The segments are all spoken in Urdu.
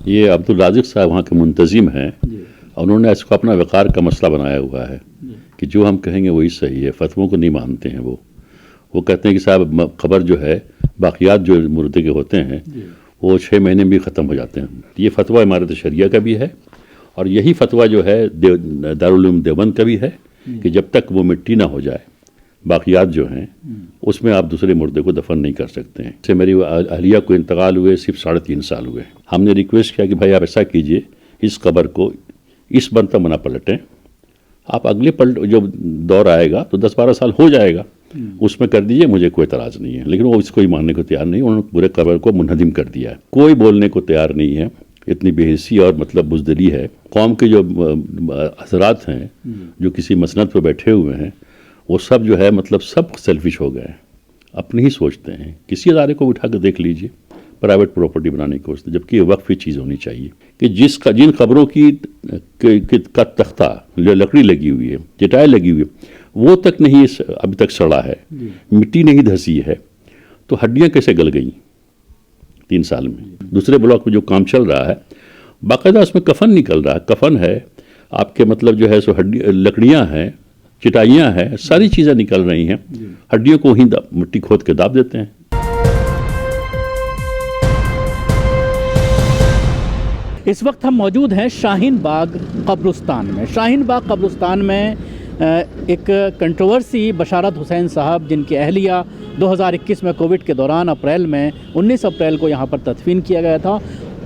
یہ عبدالرازق صاحب وہاں کے منتظم ہیں، انہوں نے اس کو اپنا وقار کا مسئلہ بنایا ہوا ہے کہ جو ہم کہیں گے وہی صحیح ہے، فتووں کو نہیں مانتے ہیں۔ وہ کہتے ہیں کہ صاحب قبر جو ہے، باقیات جو مردے کے ہوتے ہیں وہ 6 مہینے میں بھی ختم ہو جاتے ہیں۔ یہ فتویٰ امارت شریعہ کا بھی ہے، اور یہی فتویٰ جو ہے دارالعلوم دیوبند کا بھی ہے کہ جب تک وہ مٹی نہ ہو جائے، باقیات جو ہیں اس میں آپ دوسرے مردے کو دفن نہیں کر سکتے ہیں۔ سے میری اہلیہ کو انتقال ہوئے صرف 3.5 سال ہوئے۔ ہم نے ریکویسٹ کیا کہ بھائی آپ ایسا کیجئے، اس قبر کو اس برتم نہ پلٹیں، آپ اگلے جو دور آئے گا تو 10-12 سال ہو جائے گا، اس میں کر دیجئے، مجھے کوئی اعتراض نہیں ہے۔ لیکن وہ اس کو ہی ماننے کو تیار نہیں، انہوں نے پورے قبر کو منہدم کر دیا ہے، کوئی بولنے کو تیار نہیں ہے۔ اتنی بے حسی اور بزدلی ہے۔ قوم کے جو حضرات ہیں جو کسی مسند پہ بیٹھے ہوئے ہیں، وہ سب جو ہے سب سیلفش ہو گئے ہیں، اپنی ہی سوچتے ہیں۔ کسی ادارے کو اٹھا کے دیکھ لیجئے، پرائیویٹ پراپرٹی بنانے کی کوشش، جبکہ یہ وقفی چیز ہونی چاہیے کہ جن قبروں کا تختہ جو لکڑی لگی ہوئی ہے، چٹائی لگی ہوئی ہے، وہ تک نہیں ابھی تک سڑا ہے، مٹی نہیں دھسی ہے، تو ہڈیاں کیسے گل گئیں 3 سال میں؟ دوسرے بلاک میں جو کام چل رہا ہے، باقاعدہ اس میں کفن نکل رہا ہے، کفن ہے آپ کے جو ہے سو لکڑیاں ہیں، چٹائیاں ہیں، ساری چیزیں نکل رہی ہیں، ہڈیوں کو ہی مٹی کھود کے داب دیتے ہیں۔ اس وقت ہم موجود ہیں شاہین باغ قبرستان میں۔ شاہین باغ قبرستان میں ایک کنٹروورسی بشارت حسین صاحب، جن کی اہلیہ 2021 میں کووڈ کے دوران 19 اپریل کو یہاں پر تدفین کیا گیا تھا،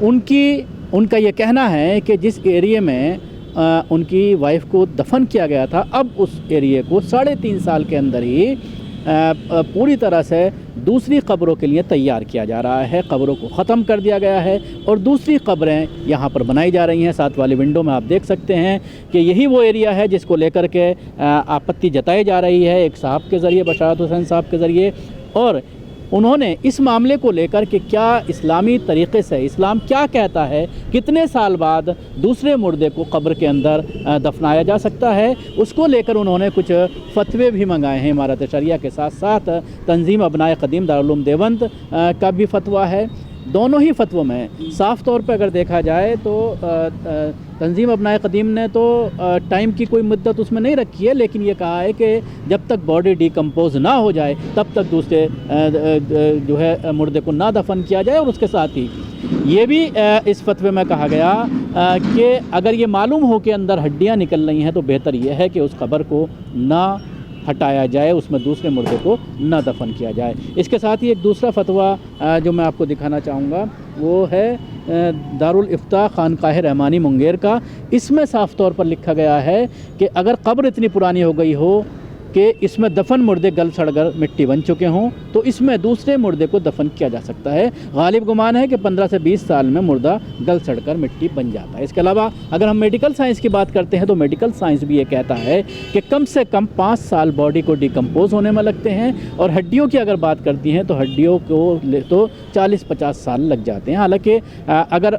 ان کا یہ کہنا ہے کہ جس ایریے میں ان کی وائف کو دفن کیا گیا تھا، اب اس ایریے کو 3.5 سال کے اندر ہی پوری طرح سے دوسری قبروں کے لیے تیار کیا جا رہا ہے، قبروں کو ختم کر دیا گیا ہے اور دوسری قبریں یہاں پر بنائی جا رہی ہیں۔ ساتھ والی ونڈو میں آپ دیکھ سکتے ہیں کہ یہی وہ ایریا ہے جس کو لے کر کے آپتی جتائی جا رہی ہے ایک صاحب کے ذریعے، بشارت حسین صاحب کے ذریعے، اور انہوں نے اس معاملے کو لے کر کہ کیا اسلامی طریقے سے اسلام کیا کہتا ہے، کتنے سال بعد دوسرے مردے کو قبر کے اندر دفنایا جا سکتا ہے، اس کو لے کر انہوں نے کچھ فتوے بھی منگائے ہیں امارت شریعہ کے ساتھ ساتھ تنظیم ابنائے قدیم دارالعلوم دیوبند کا بھی فتویٰ ہے۔ دونوں ہی فتووں میں صاف طور پہ اگر دیکھا جائے تو تنظیم ابنائے قدیم نے تو ٹائم کی کوئی مدت اس میں نہیں رکھی ہے، لیکن یہ کہا ہے کہ جب تک باڈی ڈیکمپوز نہ ہو جائے تب تک دوسرے جو ہے مردے کو نہ دفن کیا جائے، اور اس کے ساتھ ہی یہ بھی اس فتوے میں کہا گیا کہ اگر یہ معلوم ہو کہ اندر ہڈیاں نکل رہی ہیں تو بہتر یہ ہے کہ اس قبر کو نہ ہٹایا جائے، اس میں دوسرے مردے کو نہ دفن کیا جائے۔ اس کے ساتھ ہی ایک دوسرا فتویٰ جو میں آپ کو دکھانا چاہوں گا وہ ہے دارالافتاء خانقاہ رحمانی منگیر کا۔ اس میں صاف طور پر لکھا گیا ہے کہ اگر قبر اتنی پرانی ہو گئی ہو کہ اس میں دفن مردے گل سڑ کر مٹی بن چکے ہوں تو اس میں دوسرے مردے کو دفن کیا جا سکتا ہے۔ غالب گمان ہے کہ 15 سے 20 سال میں مردہ گل سڑ کر مٹی بن جاتا ہے۔ اس کے علاوہ اگر ہم میڈیکل سائنس کی بات کرتے ہیں تو میڈیکل سائنس بھی یہ کہتا ہے کہ کم سے کم 5 سال باڈی کو ڈیکمپوز ہونے میں لگتے ہیں، اور ہڈیوں کی اگر بات کرتی ہیں تو ہڈیوں کو تو 40-50 سال لگ جاتے ہیں۔ حالانکہ اگر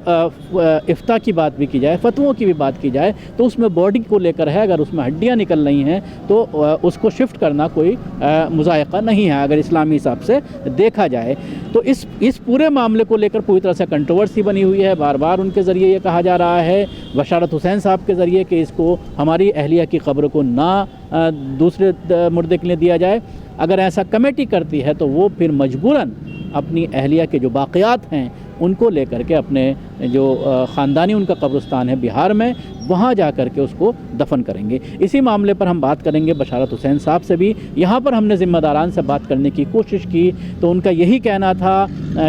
افتاء کی بات بھی کی جائے، فتووں کی بھی بات کی جائے تو اس میں باڈی کو لے کر ہے، اگر اس میں ہڈیاں نکل رہی ہیں تو اس کو شفٹ کرنا کوئی مذائقہ نہیں ہے اگر اسلامی حساب سے دیکھا جائے۔ تو اس پورے معاملے کو لے کر پوری طرح سے کنٹروورسی بنی ہوئی ہے۔ بار بار ان کے ذریعے یہ کہا جا رہا ہے، بشارت حسین صاحب کے ذریعے، کہ اس کو ہماری اہلیہ کی قبر کو نہ دوسرے مردے کے لیے دیا جائے۔ اگر ایسا کمیٹی کرتی ہے تو وہ پھر مجبوراً اپنی اہلیہ کے جو باقیات ہیں ان کو لے کر کے اپنے جو خاندانی ان کا قبرستان ہے بہار میں، وہاں جا کر کے اس کو دفن کریں گے۔ اسی معاملے پر ہم بات کریں گے بشارت حسین صاحب سے بھی۔ یہاں پر ہم نے ذمہ داران سے بات کرنے کی کوشش کی تو ان کا یہی کہنا تھا،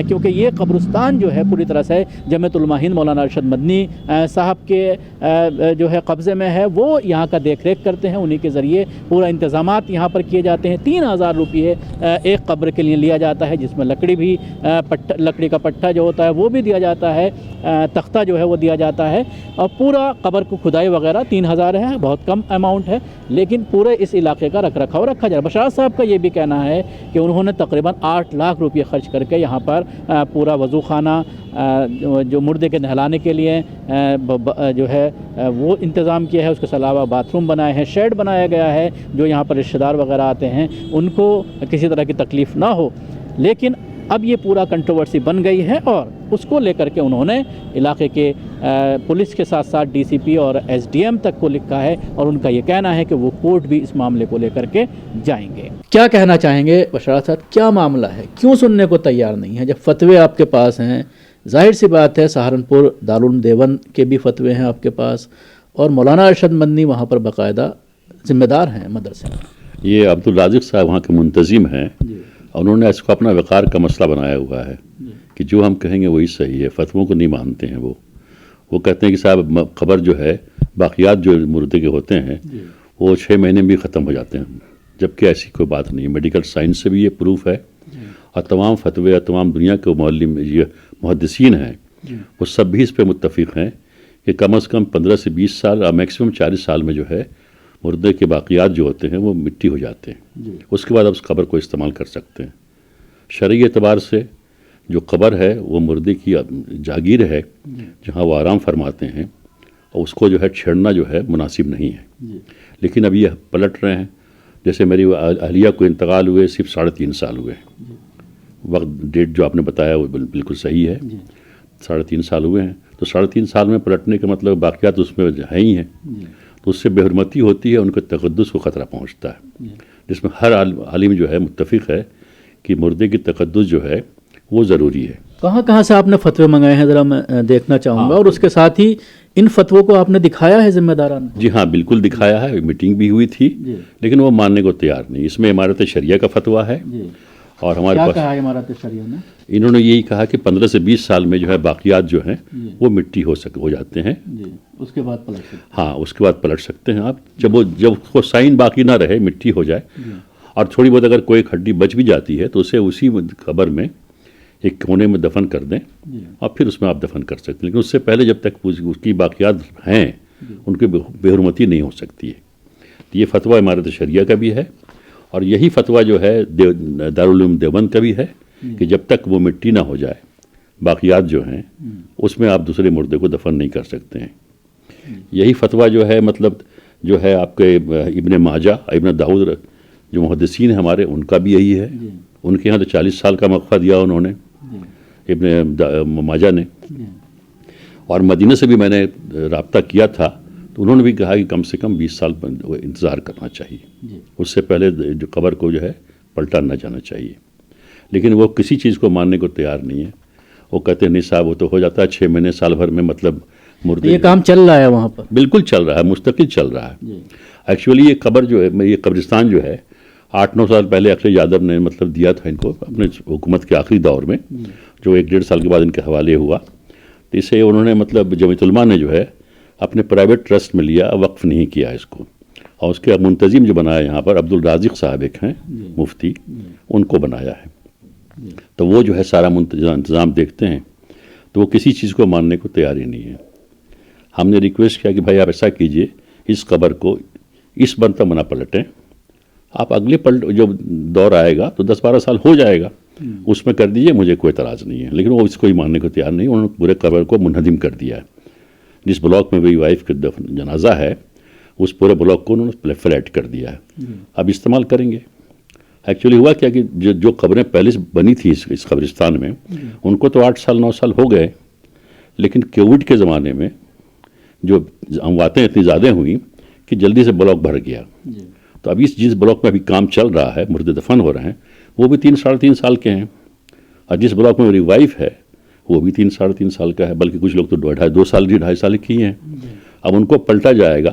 کیونکہ یہ قبرستان جو ہے پوری طرح سے جمعیت علماء ہند مولانا ارشد مدنی صاحب کے جو ہے قبضے میں ہے، وہ یہاں کا دیکھ ریکھ کرتے ہیں، انہی کے ذریعے پورا انتظامات یہاں پر کیے جاتے ہیں۔ 3000 روپئے ایک قبر کے لیے لیا جاتا ہے، جس میں لکڑی بھی لکڑی کا پٹھا جو ہوتا ہے وہ بھی دیا جاتا ہے، تختہ جو ہے وہ دیا جاتا ہے، اور پورا قبر کو کھدائی وغیرہ 3000 ہے، بہت کم اماؤنٹ ہے، لیکن پورے اس علاقے کا رکھ رکھاؤ رکھا جائے۔ بشار صاحب کا یہ بھی کہنا ہے کہ انہوں نے تقریباً 8 لاکھ روپئے خرچ کر کے یہاں پر پورا وضو خانہ جو مردے کے نہلانے کے لیے جو ہے وہ انتظام کیا ہے، اس کے علاوہ باتھ روم بنائے ہیں، شیڈ بنایا گیا ہے، جو یہاں پر رشتہ دار وغیرہ آتے ہیں ان کو کسی طرح کی تکلیف نہ ہو۔ لیکن اب یہ پورا کنٹروورسی بن گئی ہے اور اس کو لے کر کے انہوں نے علاقے کے پولیس کے ساتھ ساتھ ڈی سی پی اور ایس ڈی ایم تک کو لکھا ہے اور ان کا یہ کہنا ہے کہ وہ کورٹ بھی اس معاملے کو لے کر کے جائیں گے. کیا کہنا چاہیں گے بشارت صاحب, کیا معاملہ ہے, کیوں سننے کو تیار نہیں ہے جب فتوے آپ کے پاس ہیں؟ ظاہر سی بات ہے سہارنپور دارالعلوم دیوبند کے بھی فتوے ہیں آپ کے پاس اور مولانا ارشد مدنی وہاں پر باقاعدہ ذمہ دار ہیں مدرسے میں. یہ عبدالرازق صاحب وہاں کے منتظم ہیں, انہوں نے اس کو اپنا وقار کا مسئلہ بنایا ہوا ہے کہ جو ہم کہیں گے وہی صحیح ہے. فتووں کو نہیں مانتے ہیں وہ کہتے ہیں کہ صاحب خبر جو ہے باقیات جو مردے کے ہوتے ہیں وہ 6 مہینے میں بھی ختم ہو جاتے ہیں, جبکہ ایسی کوئی بات نہیں. میڈیکل سائنس سے بھی یہ پروف ہے اور تمام فتوے اور تمام دنیا کے معلم یہ محدثین ہیں وہ سب بھی اس پہ متفق ہیں کہ کم از کم 15 سے 20 سال اور میکسیمم 40 سال میں جو ہے مردے کے باقیات جو ہوتے ہیں وہ مٹی ہو جاتے ہیں. اس کے بعد اب اس قبر کو استعمال کر سکتے ہیں. شرعی اعتبار سے جو قبر ہے وہ مردے کی جاگیر ہے جہاں وہ آرام فرماتے ہیں اور اس کو جو ہے چھیڑنا جو ہے مناسب نہیں ہے. لیکن اب یہ پلٹ رہے ہیں. جیسے میری اہلیہ کو انتقال ہوئے صرف 3.5 سال ہوئے, وقت ڈیٹ جو آپ نے بتایا وہ بالکل صحیح ہے, 3.5 سال ہوئے ہیں. تو 3.5 سال میں پلٹنے کا مطلب باقیات اس میں ہے ہی ہیں, تو اس سے بے حرمتی ہوتی ہے, ان کے تقدس کو خطرہ پہنچتا ہے, جس میں ہر عالم جو ہے متفق ہے کہ مردے کی تقدس جو ہے وہ ضروری ہے. کہاں سے آپ نے فتوے منگائے ہیں ذرا میں دیکھنا چاہوں گا, اور اس کے ساتھ ہی ان فتووں کو آپ نے دکھایا ہے ذمہ داران؟ جی ہاں بالکل دکھایا ہے, میٹنگ بھی ہوئی تھی لیکن وہ ماننے کو تیار نہیں. اس میں امارت شریعہ کا فتویٰ ہے اور ہمارے پاس کہا ہے امارت شریعہ نے؟ انہوں نے یہی کہا کہ 15 سے 20 سال میں جو ہے باقیات جو ہیں وہ مٹی ہو جاتے ہیں. اس کے بعد پلٹ سکتے ہیں. ہاں اس کے بعد پلٹ سکتے ہیں آپ, جب سائن باقی نہ رہے, مٹی ہو جائے اور تھوڑی بہت اگر کوئی ہڈی بچ بھی جاتی ہے تو اسے اسی قبر میں ایک کونے میں دفن کر دیں اور پھر اس میں آپ دفن کر سکتے ہیں. لیکن اس سے پہلے جب تک اس کی باقیات ہیں ان کی بے حرمتی نہیں ہو سکتی ہے. یہ فتویٰ امارت شریعہ کا بھی ہے اور یہی فتویٰ جو ہے دارالعلوم دیوبند کا بھی ہے کہ جب تک وہ مٹی نہ ہو جائے باقیات جو ہیں اس میں آپ دوسرے مردے کو دفن نہیں کر سکتے ہیں. یہی فتویٰ جو ہے مطلب جو ہے آپ کے ابن ماجہ, ابن داؤد جو محدثین ہیں ہمارے, ان کا بھی یہی ہے. ان کے یہاں تو 40 سال کا وقفہ دیا انہوں نے ابن ماجہ نے. اور مدینہ سے بھی میں نے رابطہ کیا تھا تو انہوں نے بھی کہا کہ کم سے کم 20 سال انتظار کرنا چاہیے, اس سے پہلے جو قبر کو جو ہے پلٹا نہ جانا چاہیے. لیکن وہ کسی چیز کو ماننے کو تیار نہیں ہے. وہ کہتے ہیں نہیں صاحب وہ تو ہو جاتا ہے 6 مہینے سال بھر میں, مطلب مردے. یہ کام چل رہا ہے وہاں پر؟ بالکل چل رہا ہے, مستقل چل رہا ہے. ایکچولی یہ قبر جو ہے, یہ قبرستان جو ہے 8-9 سال پہلے اکھلیش یادو نے مطلب دیا تھا ان کو اپنے حکومت کے آخری دور میں, جو 1-1.5 سال کے بعد ان کے حوالے ہوا. تو اسے انہوں نے مطلب جمعیت علماء نے جو ہے اپنے پرائیویٹ ٹرسٹ میں لیا, وقف نہیں کیا اس کو. اور اس کے منتظم جو بنایا یہاں پر عبدالرازق صاحب ایک ہیں مفتی, ان کو بنایا ہے. تو وہ جو ہے سارا انتظام دیکھتے ہیں, تو وہ کسی چیز کو ماننے کو تیار ہی نہیں ہے. ہم نے ریکویسٹ کیا کہ بھائی آپ ایسا کیجئے, اس قبر کو اس مرتبہ نہ پلٹیں, آپ اگلے جو دور آئے گا تو 10-12 سال ہو جائے گا, اس میں کر دیجئے, مجھے کوئی اعتراض نہیں ہے. لیکن وہ اس کو ہی ماننے کو تیار نہیں. انہوں نے پورے قبر کو منہدم کر دیا ہے. جس بلاک میں میری وائف کا جنازہ ہے اس پورے بلاک کو انہوں نے فلیٹ کر دیا ہے. اب استعمال کریں گے. ایکچولی ہوا کیا کہ جو قبریں پہلے سے بنی تھی اس قبرستان میں, ان کو تو 8 سال 9 سال ہو گئے, لیکن کووڈ کے زمانے میں جو امواتیں اتنی زیادہ ہوئیں کہ جلدی سے بلاک بھر گیا. تو ابھی جس بلاک میں ابھی کام چل رہا ہے, مردے دفن ہو رہے ہیں, وہ بھی 3-3.5 سال کے ہیں. اور جس بلاک میں میری وائف ہے وہ بھی 3-3.5 سال کا ہے, بلکہ کچھ لوگ تو 2 سال 2.5 سال کی ہیں. اب ان کو پلٹا جائے گا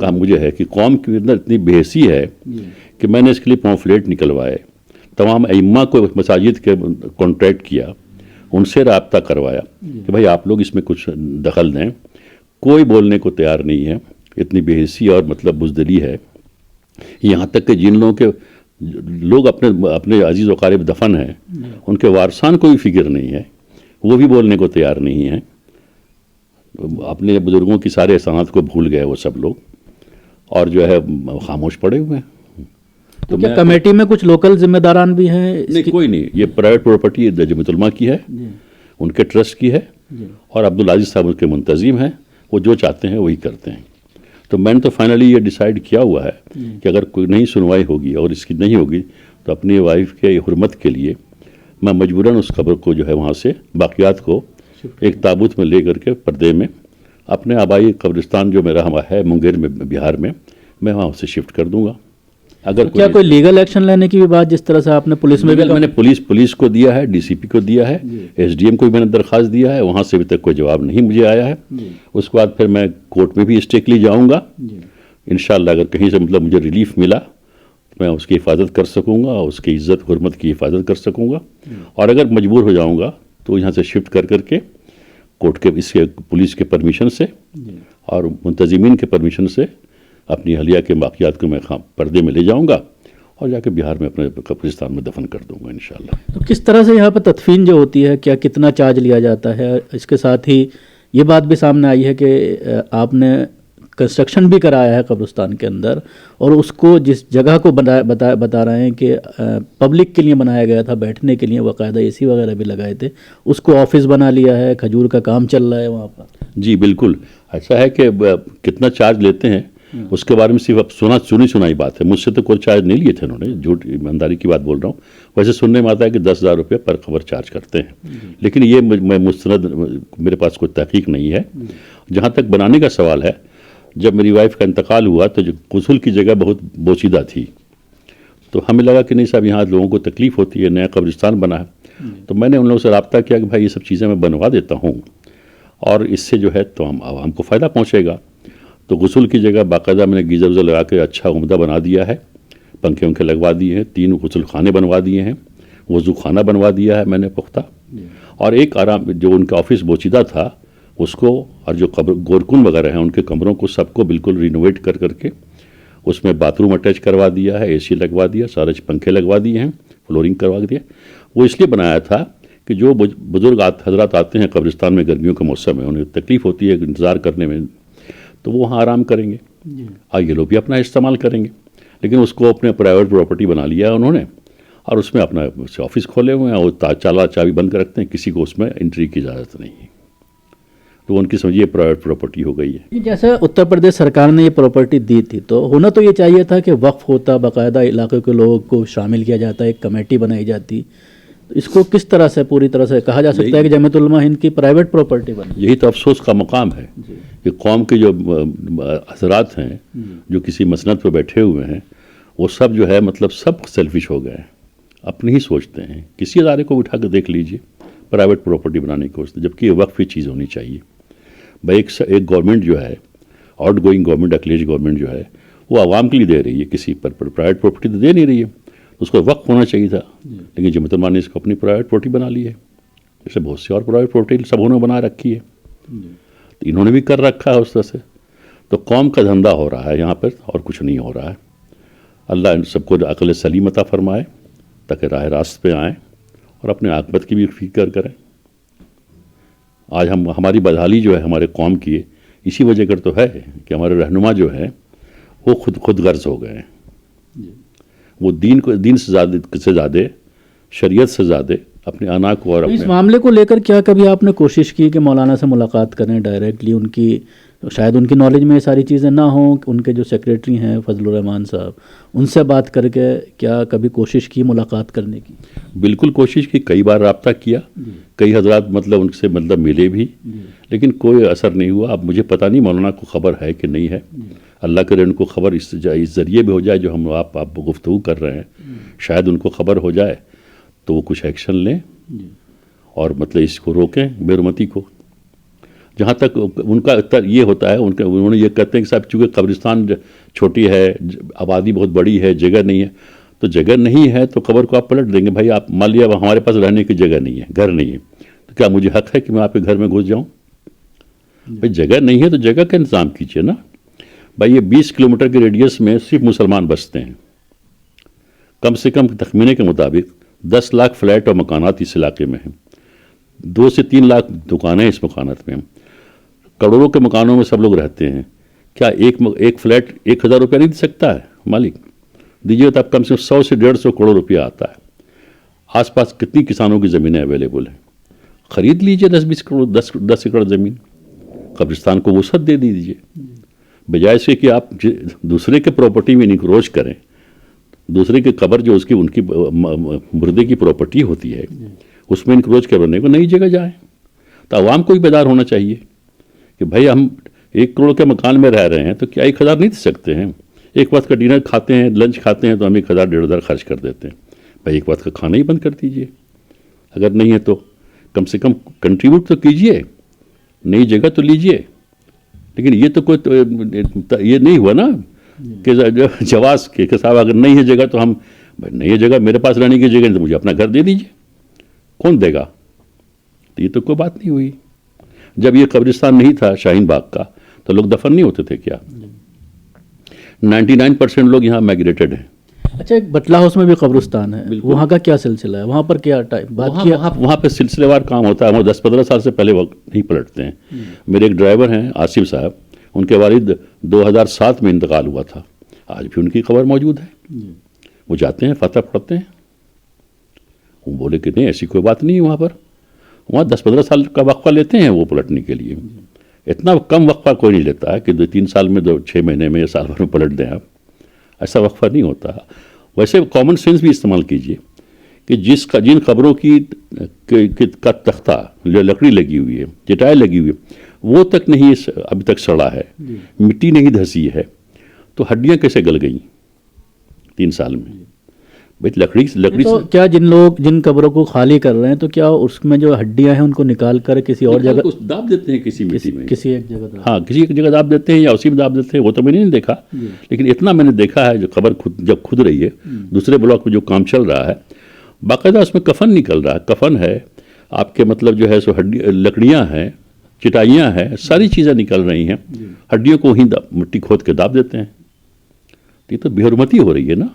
کام مجھے ہے کہ قوم کے اندر اتنی بے حسی ہے کہ میں نے اس کے لیے پامفلیٹ نکلوائے, تمام ائمہ کو مساجد کے کانٹیکٹ کیا, ان سے رابطہ کروایا کہ بھائی آپ لوگ اس میں کچھ دخل دیں. کوئی بولنے کو تیار نہیں ہے. اتنی بے حسی اور مطلب بزدلی ہے. یہاں تک کہ جن لوگوں کے لوگ اپنے عزیز و قارب دفن ہیں, ان کے وارثان کو بھی فکر نہیں ہے, وہ بھی بولنے کو تیار نہیں ہیں. اپنے بزرگوں کی سارے احسانات کو بھول گئے وہ سب لوگ, اور جو ہے خاموش پڑے ہوئے ہیں. تو کیا کمیٹی میں کچھ لوکل ذمہ داران بھی ہیں؟ نہیں, کوئی نہیں. یہ پرائیویٹ پراپرٹی جمعیت علماء کی ہے, ان کے ٹرسٹ کی ہے, اور عبدالعزیز صاحب کے منتظم ہیں. وہ جو چاہتے ہیں وہی کرتے ہیں. تو میں نے تو فائنلی یہ ڈیسائیڈ کیا ہوا ہے کہ اگر کوئی نہیں سنوائی ہوگی اور اس کی نہیں ہوگی تو اپنی وائف کے حرمت کے لیے میں مجبوراً اس قبر کو جو ہے وہاں سے باقیات کو ایک تابوت میں لے کر کے پردے میں اپنے آبائی قبرستان جو میرا ہے منگیر میں بہار میں وہاں سے شفٹ کر دوں گا. اگر کیا کوئی لیگل ایکشن لینے کی بھی بات جس طرح سے آپ نے پولیس میں بھی میں نے پولیس کو دیا ہے, ڈی سی پی کو دیا ہے, ایس ڈی ایم کو بھی میں نے درخواست دیا ہے, وہاں سے ابھی تک کوئی جواب نہیں مجھے آیا ہے. اس کے بعد پھر میں کورٹ میں بھی اسٹیکلی جاؤں گا انشاءاللہ. اگر کہیں سے مطلب مجھے ریلیف ملا میں اس کی حفاظت کر سکوں گا, اس کی عزت حرمت کی حفاظت کر سکوں گا. اور اگر مجبور ہو جاؤں گا تو یہاں سے شفٹ کر کے کورٹ کے اس کے پولیس کے پرمیشن سے اور منتظمین کے پرمیشن سے اپنی اہلیہ کے باقیات کو میں پردے میں لے جاؤں گا اور جا کے بہار میں اپنے قبرستان میں دفن کر دوں گا انشاءاللہ. تو کس طرح سے یہاں پہ تدفین جو ہوتی ہے, کیا کتنا چارج لیا جاتا ہے؟ اس کے ساتھ ہی یہ بات بھی سامنے آئی ہے کہ آپ نے کنسٹرکشن بھی کرایا ہے قبرستان کے اندر, اور اس کو جس جگہ کو بتا رہے ہیں کہ پبلک کے لیے بنایا گیا تھا, بیٹھنے کے لیے باقاعدہ اے سی وغیرہ بھی لگائے تھے, اس کو آفس بنا لیا ہے, کھجور کا کام چل رہا ہے وہاں پر. جی بالکل ایسا ہے کہ کتنا چارج لیتے ہیں اس کے بارے میں صرف سنائی بات ہے. مجھ سے تو کوئی چارج نہیں لیے تھے انہوں نے, جھوٹ ایمانداری کی بات بول رہا ہوں. ویسے سننے میں آتا ہے کہ 10,000 روپے پر خبر چارج کرتے ہیں, لیکن یہ میں مستند میرے پاس کوئی تحقیق نہیں ہے. جہاں تک بنانے کا سوال ہے, جب میری وائف کا انتقال ہوا تو جو غسل کی جگہ بہت بوچیدہ تھی, تو ہمیں لگا کہ نہیں صاحب یہاں لوگوں کو تکلیف ہوتی ہے, نیا قبرستان بنا ہے. تو میں نے ان لوگوں سے رابطہ کیا کہ بھائی یہ سب چیزیں میں بنوا دیتا ہوں اور اس سے جو ہے تو عوام کو فائدہ پہنچے گا. تو غسل کی جگہ باقاعدہ میں نے گیزر وزر لگا کے اچھا عمدہ بنا دیا ہے, پنکھے ونکھے لگوا دیے ہیں, 3 غسل خانے بنوا دیے ہیں, وضو خانہ بنوا دیا ہے میں نے پختہ, اور ایک آرام جو ان کا آفس بوچیدہ تھا اس کو, اور جو گورکن وغیرہ ہیں ان کے کمروں کو سب کو بالکل رینوویٹ کر کے اس میں باتھ روم اٹیچ کروا دیا ہے, اے سی لگوا دیا, سارے پنکھے لگوا دیے ہیں, فلورنگ کروا دیا. وہ اس لیے بنایا تھا کہ جو بزرگ حضرات آتے ہیں قبرستان میں گرمیوں کے موسم میں, انہیں تکلیف ہوتی ہے انتظار کرنے میں, تو وہ وہاں آرام کریں گے, یہ لوگ بھی اپنا استعمال کریں گے. لیکن اس کو اپنے پرائیویٹ پراپرٹی بنا لیا ہے انہوں نے, اور اس میں اپنا آفس کھولے ہوئے ہیں, اور چابی بند کر رکھتے ہیں, کسی کو اس میں انٹری کی اجازت نہیں ہے. تو ان کی سمجھیے پرائیویٹ پراپرٹی ہو گئی ہے. جیسے اتر پردیش سرکار نے یہ پراپرٹی دی تھی تو ہونا تو یہ چاہیے تھا کہ وقف ہوتا, باقاعدہ علاقے کے لوگوں کو شامل کیا جاتا, ایک کمیٹی بنائی جاتی. اس کو کس طرح سے پوری طرح سے کہا جا سکتا ہے کہ جمعیت علماء ہند کی پرائیویٹ پراپرٹی بنی؟ یہی تو افسوس کا مقام ہے کہ قوم کے جو حضرات ہیں جو کسی مسند پہ بیٹھے ہوئے ہیں, وہ سب جو ہے مطلب سب سیلفش ہو گئے ہیں, اپنے ہی سوچتے ہیں. کسی ادارے کو اٹھا کے دیکھ لیجئے پرائیویٹ پراپرٹی بنانے کی کوشش, جبکہ یہ وقف چیز ہونی چاہیے. بھائی ایک گورنمنٹ جو ہے, out going government, Akhilesh government جو ہے, وہ عوام کے لیے دے رہی ہے, کسی پر پرائیویٹ پراپرٹی تو دے نہیں رہی ہے. اس کو وقف ہونا چاہیے تھا, لیکن جمعیت علماء نے اس کو اپنی پرائیویٹ پراپرٹی بنا لی ہے. جیسے بہت سی اور پرائیویٹ پراپرٹی سب نے بنا رکھی ہے, تو انہوں نے بھی کر رکھا ہے اس طرح سے. تو قوم کا دھندا ہو رہا ہے یہاں پر, اور کچھ نہیں ہو رہا ہے. اللہ ان سب کو عقل سلیم عطا فرمائے تاکہ راہ راست پہ آئیں اور اپنے عاقبت کی بھی فکر کریں. آج ہماری بدحالی جو ہے ہمارے قوم کی اسی وجہ کر تو ہے کہ ہمارے رہنما جو ہے وہ خود غرض ہو گئے ہیں. وہ دین سے زیادہ, شریعت سے زیادہ اپنے آنا کو اور اس معاملے کو لے کر کیا کبھی آپ نے کوشش کی کہ مولانا سے ملاقات کریں ڈائریکٹلی؟ ان کی شاید ان کی نالج میں یہ ساری چیزیں نہ ہوں, ان کے جو سیکریٹری ہیں فضل الرحمان صاحب, ان سے بات کر کے کیا کبھی کوشش کی ملاقات کرنے کی؟ بالکل کوشش کی, کئی بار رابطہ کیا, کئی حضرات مطلب ان سے ملے بھی, لیکن کوئی اثر نہیں ہوا. اب مجھے پتہ نہیں مولانا کو خبر ہے کہ نہیں ہے. اللہ کرے ان کو خبر اس ذریعے بھی ہو جائے جو ہم آپ گفتگو کر رہے ہیں, شاید ان کو خبر ہو جائے تو وہ کچھ ایکشن لیں اور مطلب اس کو روکیں بے حرمتی کو. جہاں تک ان کا یہ ہوتا ہے, انہوں نے یہ کہتے ہیں کہ صاحب چونکہ قبرستان چھوٹی ہے, آبادی بہت بڑی ہے, جگہ نہیں ہے, تو جگہ نہیں ہے تو قبر کو آپ پلٹ دیں گے. بھائی آپ مان لیا ہمارے پاس رہنے کی جگہ نہیں ہے, گھر نہیں ہے, تو کیا مجھے حق ہے کہ میں آپ کے گھر میں گھس جاؤں؟ بھائی جگہ نہیں ہے تو جگہ کا انتظام کیجیے نا. بھائی یہ 20 کلومیٹر کے ریڈیس میں صرف مسلمان بستے ہیں. کم سے کم تخمینے کے مطابق 10 لاکھ فلیٹ اور مکانات اس علاقے میں ہیں. 2 سے 3 لاکھ دکانیں اس مکانات میں ہیں. کروڑوں کے مکانوں میں سب لوگ رہتے ہیں. کیا ایک فلیٹ 1,000 روپیہ نہیں دے سکتا ہے مالک؟ دیجیے تو اب کم سے کم 100 سے 150 کروڑ روپیہ آتا ہے. آس پاس کتنی کسانوں کی زمینیں اویلیبل ہیں, خرید لیجیے 10-20 کروڑ 10 ایکڑ زمین, قبرستان کو وسعت دے دیجیے. بجائے اس کے کہ آپ دوسرے کے پراپرٹی میں انکروچ کریں، دوسرے کی قبر جو اس کی ان کی مردے کی پراپرٹی ہوتی ہے اس میں انکروچ کرنے کو نئی جگہ جائیں. تو عوام کو بھی بیدار ہونا چاہیے کہ بھائی ہم 1 کروڑ کے مکان میں رہ رہے ہیں تو کیا 1,000 نہیں دے سکتے ہیں؟ ایک وقت کا ڈنر کھاتے ہیں، لنچ کھاتے ہیں تو ہم 1,000 1,500 خرچ کر دیتے ہیں. بھائی ایک وقت کا کھانا ہی بند کر دیجیے، اگر نہیں ہے تو کم سے کم کنٹریبیوٹ تو کیجیے، نئی جگہ تو لیجیے. لیکن یہ تو کوئی یہ نہیں ہوا نا کہ جواز کے صاحب اگر نہیں ہے جگہ تو ہم نہیں ہے جگہ، میرے پاس رہنے کی جگہ نہیں تو مجھے اپنا گھر دے دیجیے، کون دے گا؟ تو یہ تو کوئی بات نہیں ہوئی. جب یہ قبرستان نہیں تھا شاہین باغ کا تو لوگ دفن نہیں ہوتے تھے کیا؟ 99% لوگ یہاں میگریٹڈ ہیں. اچھا، ایک بٹلہ ہاؤس میں بھی قبرستان ہے، وہاں کا کیا سلسلہ ہے؟ وہاں پر کیا بات کیا؟ وہاں پہ سلسلے وار کام ہوتا ہے. وہ 10-15 سال سے پہلے وقت نہیں پلٹتے ہیں. میرے ایک ڈرائیور ہیں آصف صاحب، ان کے والد 2007 میں انتقال ہوا تھا، آج بھی ان کی قبر موجود ہے. وہ جاتے ہیں فتح پڑھتے ہیں. وہ بولے کہ نہیں ایسی کوئی بات نہیں ہے وہاں پر. وہاں 10-15 سال کا وقفہ لیتے ہیں وہ پلٹنے کے لیے. اتنا کم وقفہ کوئی نہیں لیتا ہے کہ 2-3 سال میں 6 مہینے میں یا سال بھر میں پلٹ دیں آپ. ایسا وقفہ نہیں ہوتا. ویسے کامن سینس بھی استعمال کیجیے کہ جن قبروں کا تختہ لکڑی لگی ہوئی ہے، چٹائی لگی ہوئی ہے، وہ تک نہیں ابھی تک سڑا ہے، مٹی نہیں دھسی ہے، تو ہڈیاں کیسے گل گئیں 3 سال میں؟ بھائی لکڑی تو کیا جن قبروں کو خالی کر رہے ہیں تو کیا اس میں جو ہڈیاں ہیں ان کو نکال کر کسی اور جگہ داب دیتے ہیں کسی مٹی میں، کسی ایک جگہ؟ ہاں کسی ایک جگہ داب دیتے ہیں یا اسی میں داب دیتے ہیں. وہ تو میں نے نہیں دیکھا، لیکن اتنا میں نے دیکھا ہے جو قبر جب کھد رہی ہے دوسرے بلاک میں جو کام چل رہا ہے باقاعدہ اس میں کفن نکل رہا ہے. کفن ہے آپ کے مطلب جو ہے سو لکڑیاں ہیں، چٹائیاں ہیں، ساری چیزیں نکل رہی ہیں. ہڈیوں کو وہیں مٹی کھود کے داب دیتے ہیں. یہ تو بے حرمتی ہو رہی ہے نا.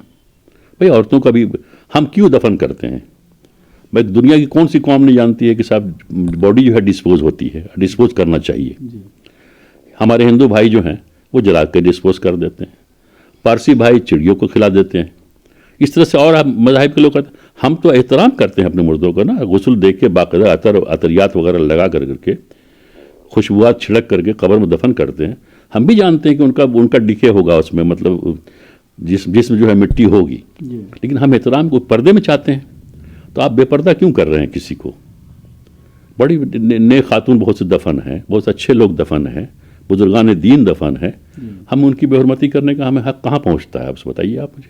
بھائی عورتوں کا بھی ہم کیوں دفن کرتے ہیں؟ بھائی دنیا کی کون سی قوم نہیں جانتی ہے کہ صاحب باڈی جو ہے ڈسپوز ہوتی ہے، ڈسپوز کرنا چاہیے. ہمارے ہندو بھائی جو ہیں وہ جلا کے ڈسپوز کر دیتے ہیں، پارسی بھائی چڑیوں کو کھلا دیتے ہیں. اس طرح سے اور مذاہب کے لوگ کرتے ہیں. ہم تو احترام کرتے ہیں اپنے مردوں کا نا، غسل دے کے باقاعدہ عطریات وغیرہ لگا کر کے خوشبوات چھڑک کر کے قبر میں دفن کرتے ہیں. ہم بھی جانتے ہیں کہ ان کا ڈکے ہوگا اس میں، مطلب جسم جو ہے مٹی ہوگی، لیکن ہم احترام کو پردے میں چاہتے ہیں. تو آپ بے پردہ کیوں کر رہے ہیں کسی کو؟ بڑی نیک خاتون بہت سے دفن ہیں، بہت اچھے لوگ دفن ہیں، بزرگان دین دفن ہیں. ہم ان کی بے حرمتی کرنے کا ہمیں حق کہاں پہنچتا ہے؟ آپ بتائیے آپ مجھے.